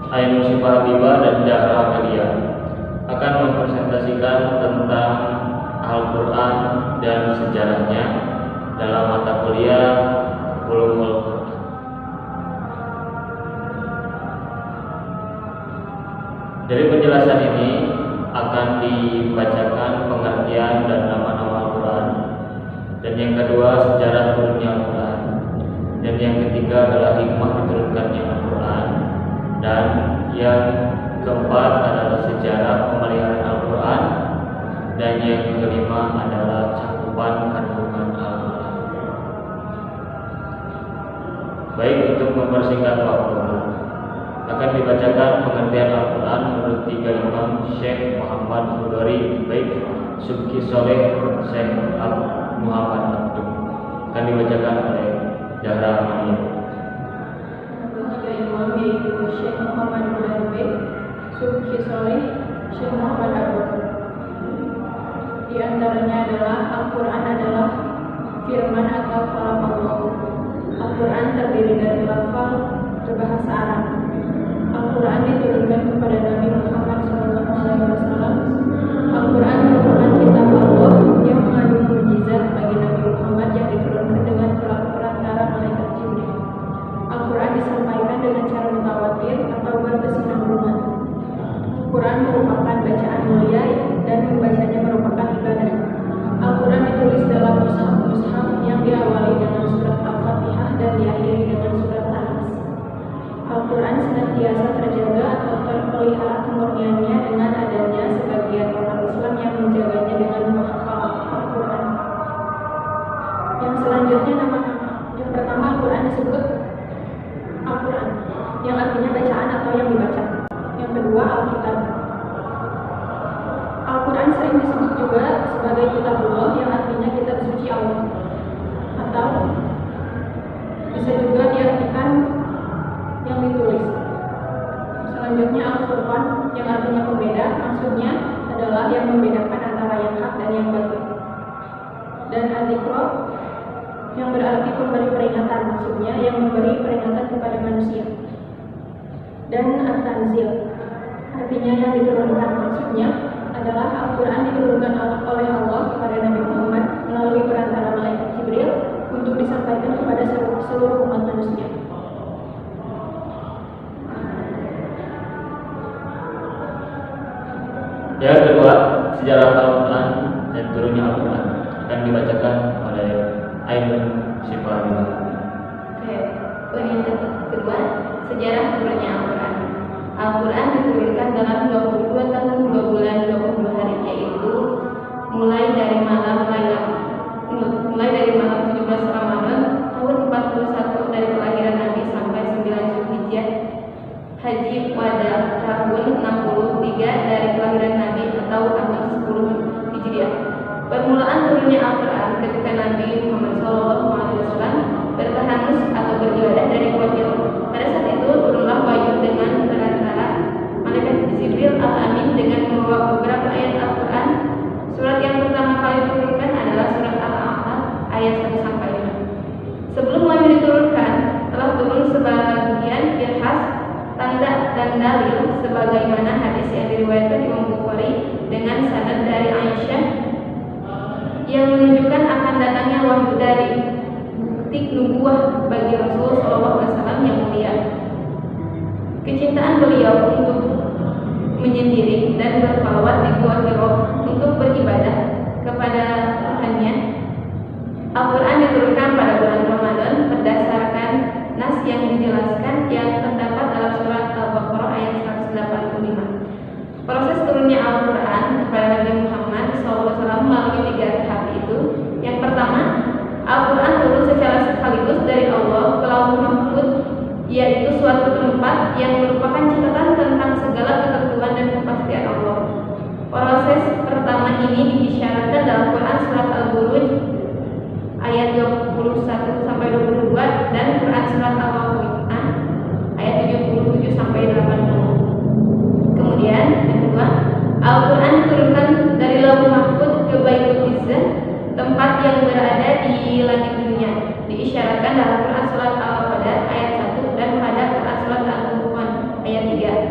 Ainul Sifah Habibah dan Zahra Amalia akan mempresentasikan tentang Al-Quran dan sejarahnya dalam mata kuliah Ulumul Quran. Dari penjelasan ini akan dibacakan pengertian dan nama-nama Al-Quran, dan yang kedua sejarah turunnya Al-Quran, dan yang ketiga adalah hikmah diturunkannya Al-Quran, dan yang keempat adalah sejarah pemeliharaan Al-Quran, dan yang kelima adalah cakupan kandungan Al-Quran. Baik, untuk mempersingkat waktu, akan dibacakan pengertian Al-Quran menurut tiga imam Syekh Muhammad Hudori, baik Subki Soleh, Syekh Muhammad Abdul. Akan dibacakan oleh Zahra Amalia. Tiga imam yaitu Syekh Muhammad Hudori, Subki Soleh, Syekh Muhammad Abdul. Di antaranya adalah Al-Quran adalah firman atau kalam Allah. Al-Quran terdiri dari lafal berbahasa Arab. Al-Quran diturunkan kepada Nabi Muhammad SAW. Al-Quran merupakan kitab Allah yang mengandung mukjizat bagi Nabi Muhammad yang diturunkan dengan perantara malaikat Jibril. Al-Quran disampaikan dengan cara mutawatir atau berkesinambungan. Al-Quran merupakan bacaan mulia dan membacanya merupakan ibadah. Al-Quran ditulis dalam mushaf yang diawali dengan surat Al-Fatihah dan diakhiri dengan surat An-Nas. Al-Quran senantiasa terjaga atau terpelihara kemurniannya dengan adanya sebagian orang Islam yang menjaganya dengan menghafal Al-Quran. Yang selanjutnya nama-nama. Yang pertama, Al-Quran disebut Al-Quran, yang artinya bacaan atau yang dibaca. Yang kedua, Alkitab. Al-Quran sering disebut juga sebagai Kitabullah, yang artinya kitab suci Allah, atau bisa juga diartikan yang ditulis. Selanjutnya Al-Furqan, yang artinya pembeda, maksudnya adalah yang membedakan antara yang hak dan yang batil. Dan Al-Iqra, yang berarti pemberi peringatan, maksudnya yang memberi peringatan kepada manusia. Dan At-Tanzil, artinya yang diturunkan, maksudnya adalah Al-Quran diturunkan oleh Allah kepada Nabi Muhammad melalui perantara malaikat Jibril untuk disampaikan kepada seluruh umat manusia. Yang kedua, sejarah Al-Quran dan turunnya Al-Quran akan dibacakan oleh Ainul Sifah Habibah. Yang kedua, sejarah turunnya Al-Quran. Al-Quran diturunkan dalam 22 tahun 2 bulan 20 hari, yaitu mulai dari malam 17 Ramadan tahun 41 dari kelahiran Nabi sampai 9 Zulhijjah Haji Wada tahun 63 dari kelahiran Nabi atau tahun 10 Hijriah. Permulaan turunnya Al-Quran ketika Nabi Muhammad SAW bertahanus atau beribadah dari wahyu. Pada saat itu turunlah wahyu dengan perantara malaikat Jibril Al-Amin dengan membawa beberapa ayat Al-Quran. Surat yang pertama kali diturunkan adalah surat Al-A'raf ayat 1-5. Sebelum wahyu diturunkan, telah turun sebagian irhas, tanda dan dalil sebagaimana hadis yang diriwayatkan Imam Bukhari dengan sanad dari Aisyah yang menunjukkan akan datangnya wahyu dari bukti nubuwah bagi Rasul SAW yang mulia. Kecintaan beliau untuk menyendiri dan bersalawat di Gua Hiro untuk beribadah kepada Tuhannya. Al-Quran diturunkan pada bulan Ramadan berdasarkan nas yang dijelaskan yang terdapat dalam surat Al-Baqarah ayat 185. Proses turunnya Al-Quran kepada Nabi Muhammad SAW melalui 3 tahap itu. Yang pertama, Al-Quran turun secara sekaligus dari Allah ke Lauhul Mahfuz, yaitu suatu tempat yang merupakan catatan tentang segala ketentuan dan kepastian Allah. Proses pertama ini diisyaratkan dalam Quran surat Al-Buruj ayat 21-22 dan Quran surat Al-Waqiah ayat 77-80. Kemudian yang kedua, Al-Quran diturunkan dari Lauhul Mahfuz ke Baitul Izzah, tempat yang berada di langit dunia. Diisyaratkan dalam Quran surat Al-Qadar ayat 1 dan pada Quran surat Al-Furqan ayat 3.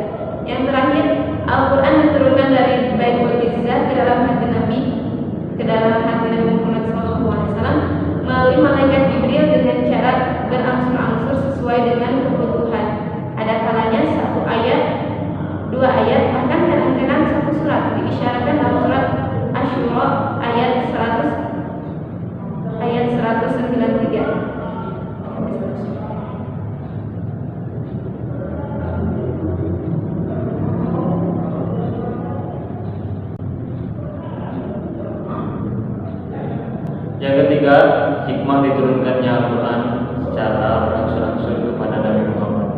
hikmah diturunkannya Al-Quran secara berangsur-angsur kepada Nabi Muhammad.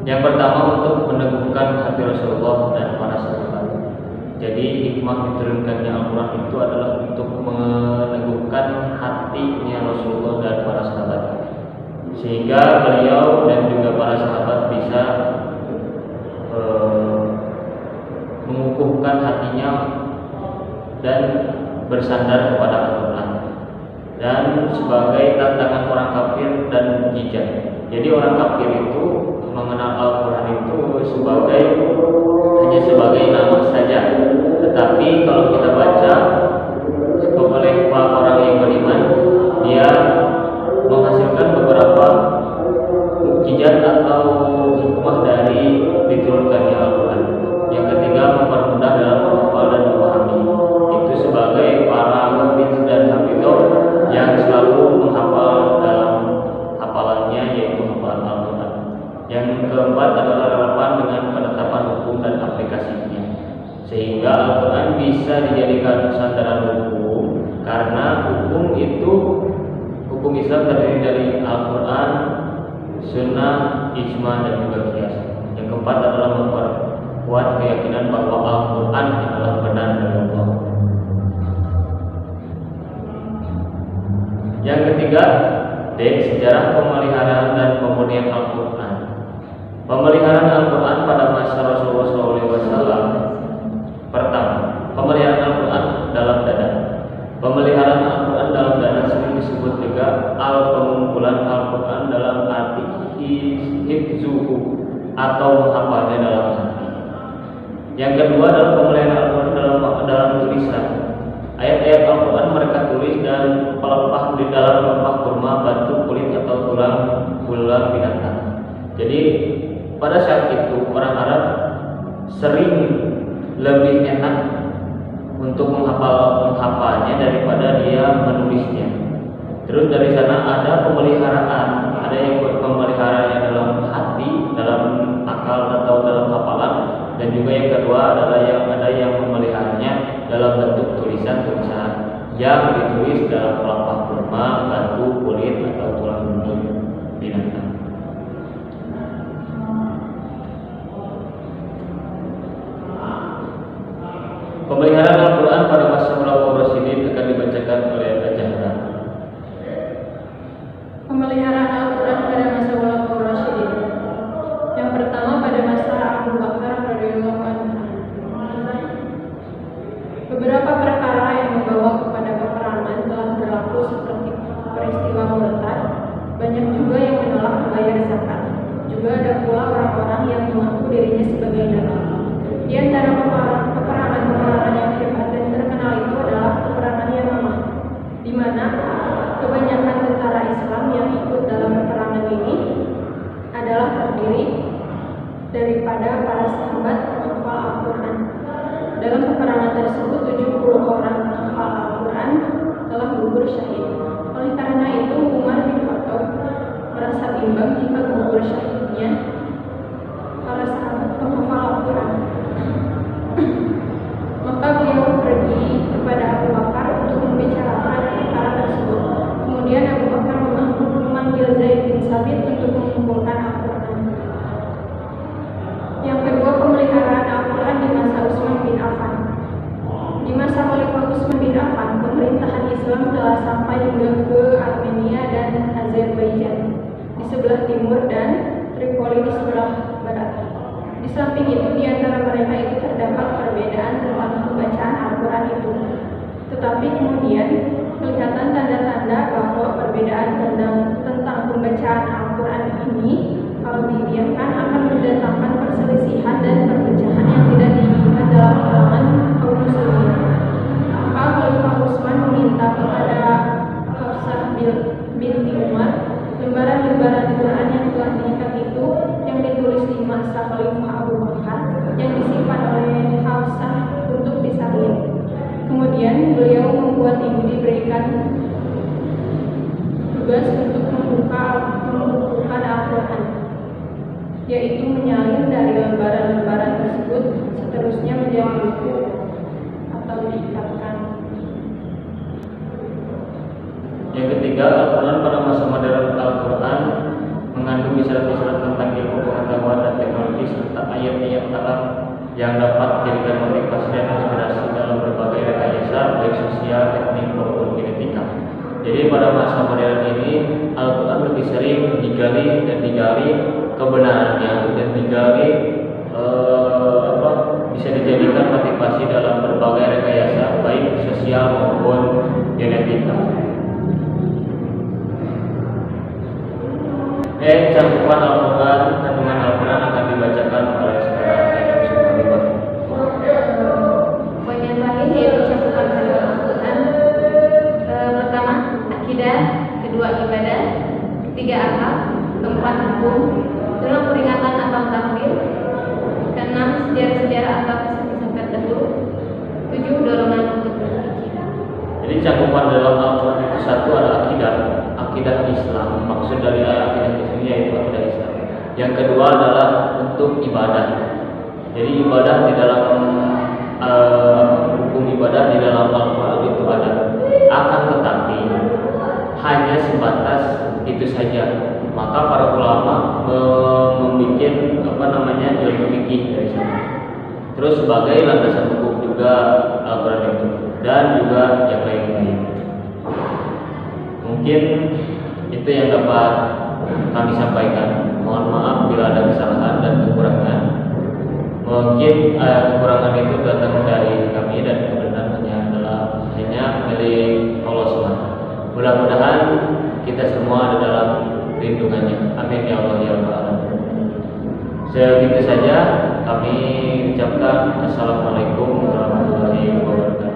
Yang pertama, untuk meneguhkan hati Rasulullah dan para sahabat. Jadi hikmah diturunkannya Al-Quran itu adalah untuk meneguhkan hatinya Rasulullah dan para sahabat, sehingga beliau dan juga para sahabat bisa mengukuhkan hatinya dan bersandar kepada Al-Quran, dan sebagai tantangan orang kafir dan mukjizat. Jadi orang kafir itu mengenal Al-Quran itu hanya sebagai nama saja, tetapi kalau kita baca oleh orang yang beriman, dia menghasilkan beberapa mukjizat atau hikmah dari diturunkannya Al-Quran. Yang ketiga, mempermudah dalam menghafal dan memahami. Itu sebagai para hafiz dan hafidhah yang selalu menghafal dalam hafalannya, yaitu hafalan Al-Quran. Yang keempat adalah relevan dengan penetapan hukum dan aplikasinya, sehingga Al-Quran bisa dijadikan sandaran hukum, karena hukum Islam terdiri dari Al-Quran, Sunnah, Ijma, dan juga Qiyas. Yang keempat adalah memperkuat keyakinan bahwa Al-Quran adalah benar dari Allah. Yang ketiga, sejarah pemeliharaan dan pemurnian Al-Quran. Pemeliharaan Al-Quran pada masa Rasulullah SAW. Pertama, pemeliharaan Al-Quran dalam dada. Pemeliharaan Al-Quran dalam dada sering disebut juga pengumpulan Al-Quran dalam arti hifzuhu atau menghafalnya dalam hati. Yang kedua adalah pemeliharaan Al-Quran dalam tulisan. Ayat-ayat Al-Quran mereka tulis dan pelepah di dalam pelepah kurma, batu, kulit atau tulang binatang. Jadi pada saat itu orang Arab sering lebih enak untuk menghafalnya daripada dia menulisnya. Terus dari sana ada pemeliharaan, ada yang pemeliharaannya dalam hati, dalam akal atau dalam hafalan, dan juga yang kedua adalah ada yang memeliharanya dalam bentuk tulisan yang ditulis dalam pelepah kurma, batu, kulit atau tulang binatang. Pemeliharaan Al-Quran pada masa Khulafaur Rasyidin akan dibacakan oleh Al-Jahran. Pemeliharaan Al-Quran pada masa Khulafaur Rasyidin. Yang pertama, pada masa Abu Bakar radhiyallahu anhu. Beberapa perkara yang membawa kepada peperangan telah berlaku, seperti peristiwa Mu'tah. Banyak juga yang menolak membayar zakat. Juga ada pula orang-orang yang mengaku dirinya sebagai nabi. Di antara peperangan yang hebat dan terkenal itu adalah peperangan Yamamah, di mana kebanyakan tentara Islam yang ikut dalam peperangan ini adalah terdiri daripada para sahabat penghafal Al-Quran. Dalam peperangan tersebut 70 orang penghafal Al-Quran telah gugur syahid. Oleh karena itu Umar bin Khattab merasa bimbang jika gugur syahidnya para sahabat penghafal Al-Quran. Maka beliau pergi kepada Abu Bakar untuk membicarakan perkara tersebut. Kemudian Abu Bakar memanggil Zaid bin Sabit untuk mengumpulkan Al-Quran. Yang kedua, pemeliharaan Al-Quran di masa Utsman bin Affan. Di masa Khalifah Utsman bin Affan, pemerintahan Islam telah sampai hingga ke Armenia dan Azerbaijan di sebelah timur dan Tripoli di sebelah barat. Di samping itu, di antara mereka itu terdapat perbedaan tentang pembacaan Al-Quran itu. Tetapi kemudian kelihatan tanda-tanda bahwa perbedaan tentang pembacaan Al-Quran ini, kalau dibiarkan, akan mendatangkan perselisihan dan perpecahan yang tidak diinginkan dalam kalangan kaum muslimin. Maka Khalifah Utsman meminta kepada Hafsah binti Umar lembaran-lembaran Quran yang telah diikat itu, yang ditulis di masa Khalifah Abu Bakar, yang disimpan oleh Hafsah untuk disalin. Kemudian beliau membuat ibu diberikan tugas untuk membukukan Al-Quran, yaitu menyalin dari lembaran-lembaran tersebut, seterusnya menjadi buku atau diikatkan. Yang ketiga, Al-Quran pada masa modern. Al-Quran mengandung isyarat-isyarat tentang ilmu pengetahuan dan teknologi serta ayat-ayat Arab yang dapat dijadikan motivasi dan inspirasi dalam berbagai rekayasa baik sosial, teknik maupun genetika. Jadi pada masa modern ini Al-Quran lebih sering digali kebenarannya dan digali bisa dijadikan motivasi dalam berbagai rekayasa baik sosial maupun genetika. Cakupan Al-Quran, kandungan Al-Quran akan dibacakan oleh saudara Adam Sukamibah. Poin yang terakhir yaitu cakupan kandungan Al-Quran. Pertama, akidah, kedua ibadah, ketiga akhlak, keempat hukum, kelima peringatan atau takdir, keenam sejarah-sejarah atau kisah-kisah terdahulu, tujuh dorongan untuk berzikir. Jadi cakupan dalam Al-Quran itu satu ada akidah Islam. Maksud dari akidah Islam yaitu akidah Islam. Yang kedua adalah untuk ibadah. Jadi ibadah di dalam hukum ibadah di dalam Al-Quran itu ada. Akan tetapi hanya sebatas itu saja. Maka para ulama membuat ilmu fikih dari sana. Terus sebagai landasan hukum juga Al-Quran itu dan juga yang lain-lain. Mungkin itu yang dapat kami sampaikan. Mohon maaf bila ada kesalahan dan kekurangan. Mungkin kekurangan itu datang dari kami dan kebenaran hanya milik Allah SWT. Mudah-mudahan kita semua ada dalam lindungannya. Amin ya Allah ya Rabbal alamin. Segitu saja kami ucapkan assalamualaikum warahmatullahi wabarakatuh.